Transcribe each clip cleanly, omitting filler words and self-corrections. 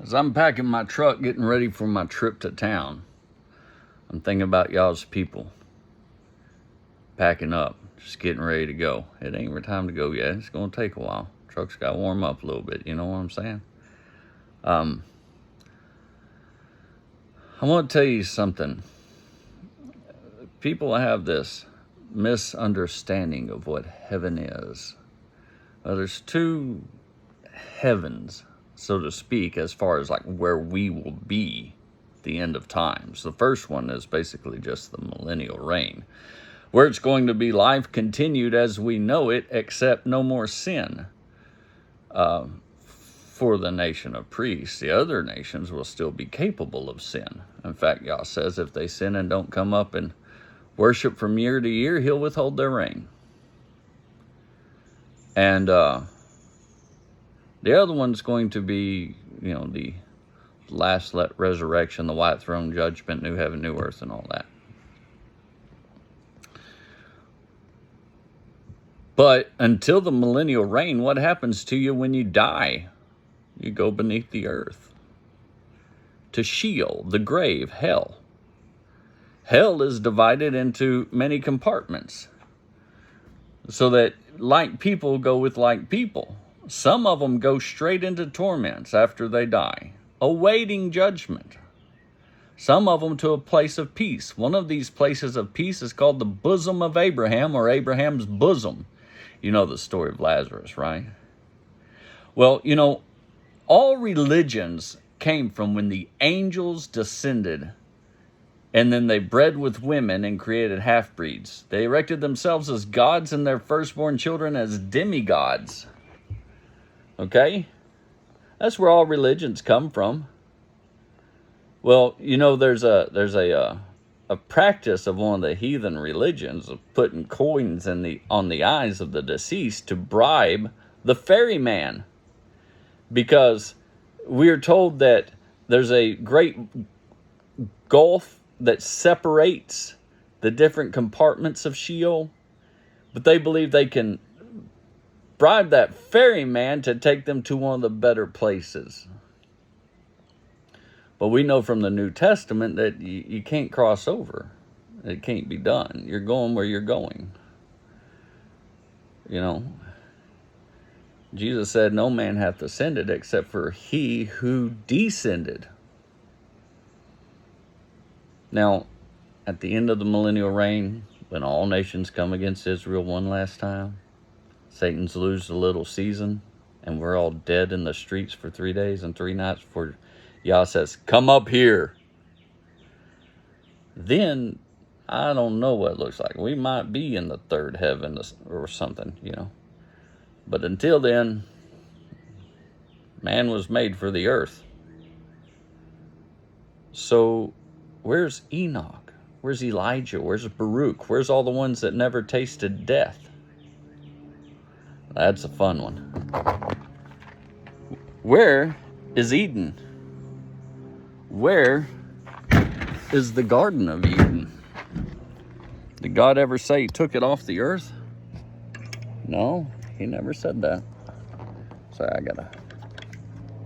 As I'm packing my truck, getting ready for my trip to town, I'm thinking about y'all's people. Packing up, just getting ready to go. It ain't time to go yet. It's going to take a while. Truck's got to warm up a little bit, you know what I'm saying? I want to tell you something. People have this misunderstanding of what heaven is. There's two heavens, so to speak, as far as like where we will be at the end of times. The first one is basically just the millennial reign, where it's going to be life continued as we know it, except no more sin for the nation of priests. The other nations will still be capable of sin. In fact, Yah says if they sin and don't come up and worship from year to year, he'll withhold their rain. And the other one's going to be, the last resurrection, the white throne judgment, new heaven, new earth, and all that. But until the millennial reign, what happens to you when you die? You go beneath the earth to Sheol, the grave, hell. Hell is divided into many compartments so that like people go with like people. Some of them go straight into torments after they die, awaiting judgment. Some of them to a place of peace. One of these places of peace is called the bosom of Abraham, or Abraham's bosom. You know the story of Lazarus, right? Well, all religions came from when the angels descended, and then they bred with women and created half-breeds. They erected themselves as gods and their firstborn children as demigods. Okay? That's where all religions come from. Well, there's a practice of one of the heathen religions of putting coins on the eyes of the deceased to bribe the ferryman. Because we are told that there's a great gulf that separates the different compartments of Sheol, but they believe they can bribe that ferryman to take them to one of the better places. But we know from the New Testament that you can't cross over. It can't be done. You're going where you're going. Jesus said, no man hath ascended except for he who descended. Now, at the end of the millennial reign, when all nations come against Israel one last time, Satan's lose a little season, and we're all dead in the streets for 3 days and 3 nights before Yah says, come up here. Then, I don't know what it looks like. We might be in the third heaven or something, But until then, man was made for the earth. So, where's Enoch? Where's Elijah? Where's Baruch? Where's all the ones that never tasted death? That's a fun one. Where is Eden? Where is the Garden of Eden? Did God ever say he took it off the earth? No, he never said that. Sorry, I gotta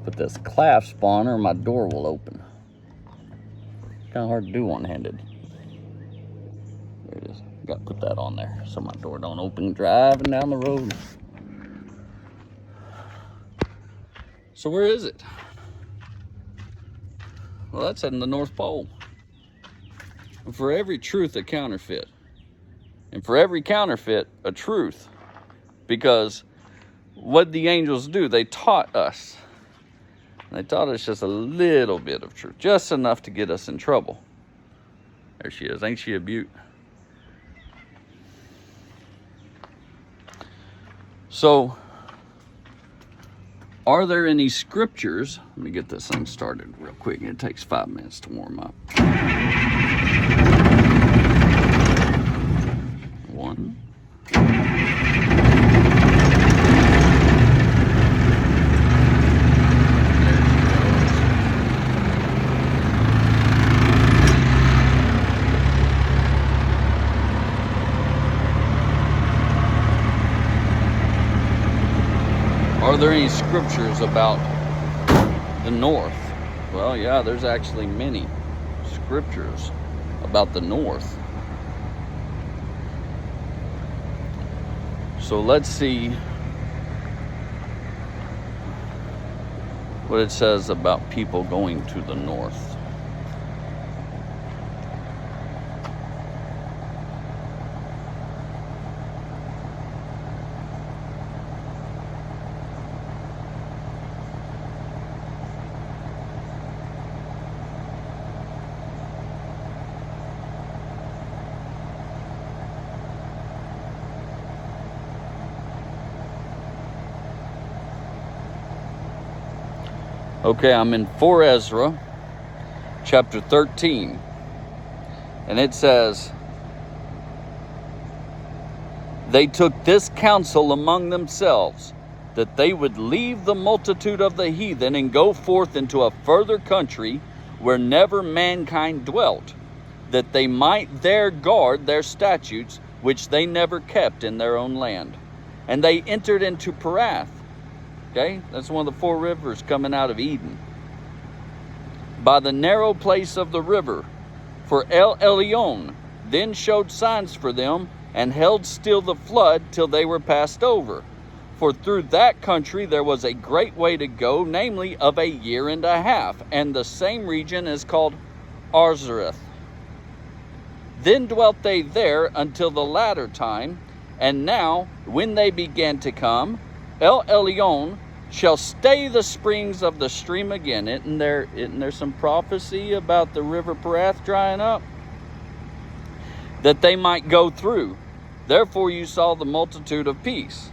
put this clasp on or my door will open. Kind of hard to do one-handed. There it is. Got to put that on there so my door don't open driving down the road. So where is it? Well, that's in the North Pole. And for every truth, a counterfeit. And for every counterfeit, a truth. Because what the angels do, they taught us. They taught us just a little bit of truth, just enough to get us in trouble. There she is. Ain't she a beaut? So, are there any scriptures? Let me get this thing started real quick. It takes 5 minutes to warm up. 1. Are there any scriptures about The north. Well, yeah, there's actually many scriptures about the north. So let's see what it says about people going to the north. Okay, I'm in 4 Ezra, chapter 13, and it says, they took this counsel among themselves, that they would leave the multitude of the heathen and go forth into a further country where never mankind dwelt, that they might there guard their statutes, which they never kept in their own land. And they entered into Parath. Okay, that's one of the 4 rivers coming out of Eden. By the narrow place of the river, for El Elyon then showed signs for them, and held still the flood till they were passed over. For through that country there was a great way to go, namely of 1.5 years, and the same region is called Arzareth. Then dwelt they there until the latter time, and now, when they began to come, El Elyon shall stay the springs of the stream again. Isn't there some prophecy about the river Parath drying up? That they might go through. Therefore you saw the multitude of peace.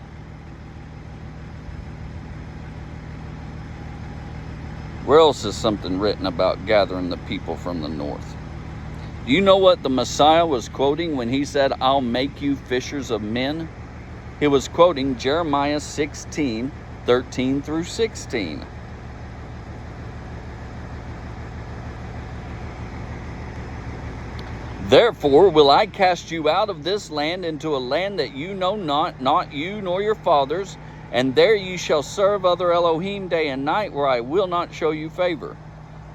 Where else is something written about gathering the people from the north? Do you know what the Messiah was quoting when he said, I'll make you fishers of men? He was quoting Jeremiah 16, 13 through 16. Therefore will I cast you out of this land into a land that you know not you nor your fathers, and there you shall serve other Elohim day and night, where I will not show you favor.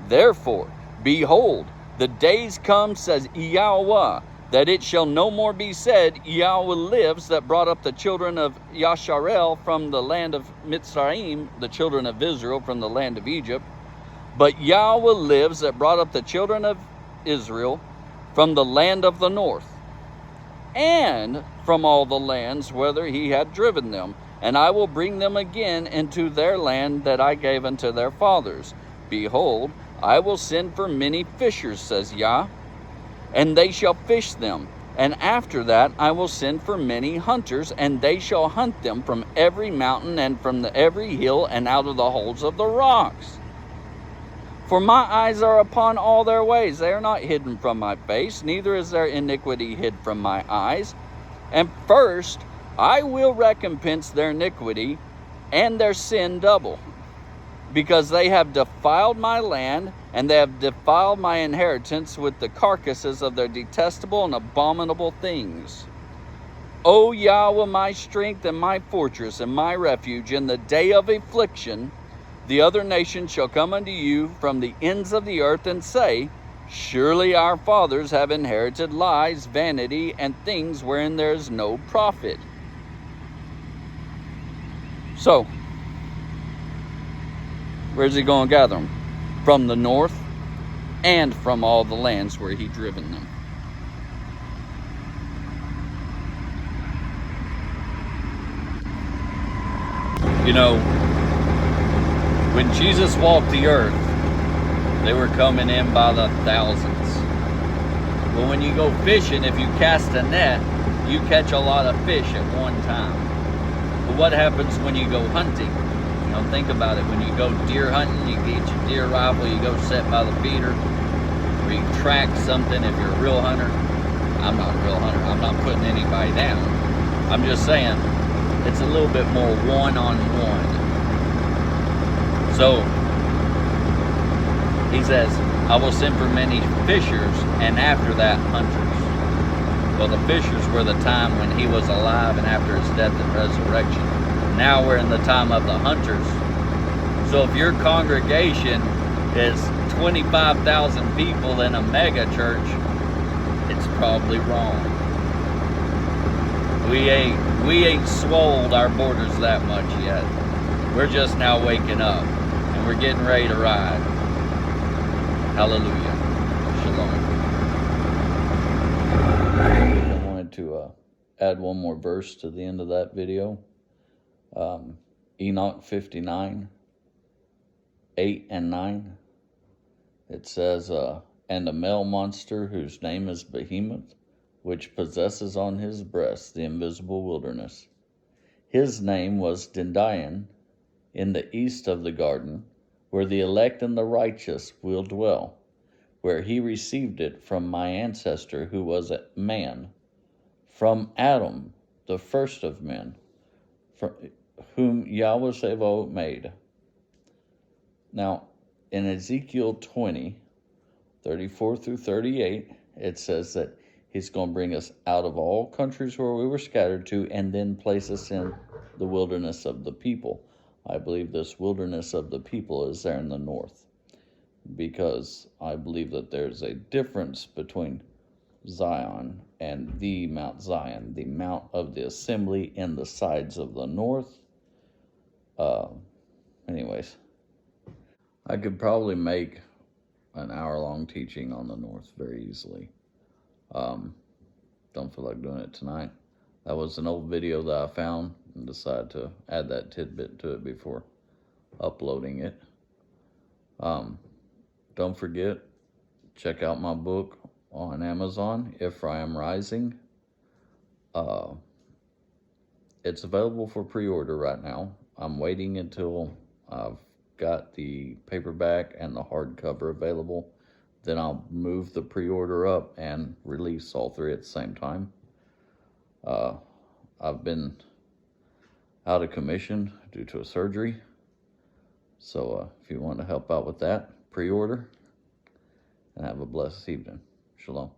Therefore, behold, the days come, says Yahweh, that it shall no more be said, Yahweh lives, that brought up the children of Yasharel from the land of Mitzrayim, the children of Israel from the land of Egypt. But Yahweh lives, that brought up the children of Israel from the land of the north, and from all the lands whither he had driven them. And I will bring them again into their land that I gave unto their fathers. Behold, I will send for many fishers, says Yah, and they shall fish them. And after that I will send for many hunters, and they shall hunt them from every mountain and from every hill and out of the holes of the rocks. For my eyes are upon all their ways. They are not hidden from my face, neither is their iniquity hid from my eyes. And first I will recompense their iniquity and their sin double, because they have defiled my land, and they have defiled my inheritance with the carcasses of their detestable and abominable things. O Yahweh, my strength and my fortress and my refuge, in the day of affliction, the other nations shall come unto you from the ends of the earth and say, surely our fathers have inherited lies, vanity, and things wherein there is no profit. So, where's he going to gather them? From the north and from all the lands where he driven them. You know, when Jesus walked the earth, they were coming in by the thousands. But when you go fishing, if you cast a net, you catch a lot of fish at one time. But what happens when you go hunting? Think about it. When you go deer hunting, you get your deer rifle, you go set by the feeder, or you track something if you're a real hunter. I'm not a real hunter. I'm not putting anybody down. I'm just saying it's a little bit more one-on-one. So he says, I will send for many fishers, and after that hunters. Well, the fishers were the time when he was alive and after his death and resurrection. Now we're in the time of the hunters. So if your congregation is 25,000 people in a mega church, it's probably wrong. We ain't swolled our borders that much yet. We're just now waking up, and we're getting ready to ride. Hallelujah. Shalom. I wanted to add one more verse to the end of that video. Enoch 59, 8 and 9. It says, and a male monster whose name is Behemoth, which possesses on his breast the invisible wilderness. His name was Dindian, in the east of the garden, where the elect and the righteous will dwell, where he received it from my ancestor who was a man, from Adam, the first of men, from whom Yahweh Sabaoth made. Now, in Ezekiel 20, 34 through 38, it says that he's going to bring us out of all countries where we were scattered to, and then place us in the wilderness of the people. I believe this wilderness of the people is there in the north, because I believe that there's a difference between Zion and the Mount Zion, the Mount of the Assembly in the sides of the north. Anyways, I could probably make an hour-long teaching on the north very easily. Don't feel like doing it tonight. That was an old video that I found and decided to add that tidbit to it before uploading it. Don't forget, check out my book on Amazon, Ephraim Rising. It's available for pre-order right now. I'm waiting until I've got the paperback and the hardcover available. Then I'll move the pre-order up and release all three at the same time. I've been out of commission due to a surgery. So if you want to help out with that, pre-order, and have a blessed evening. Shalom.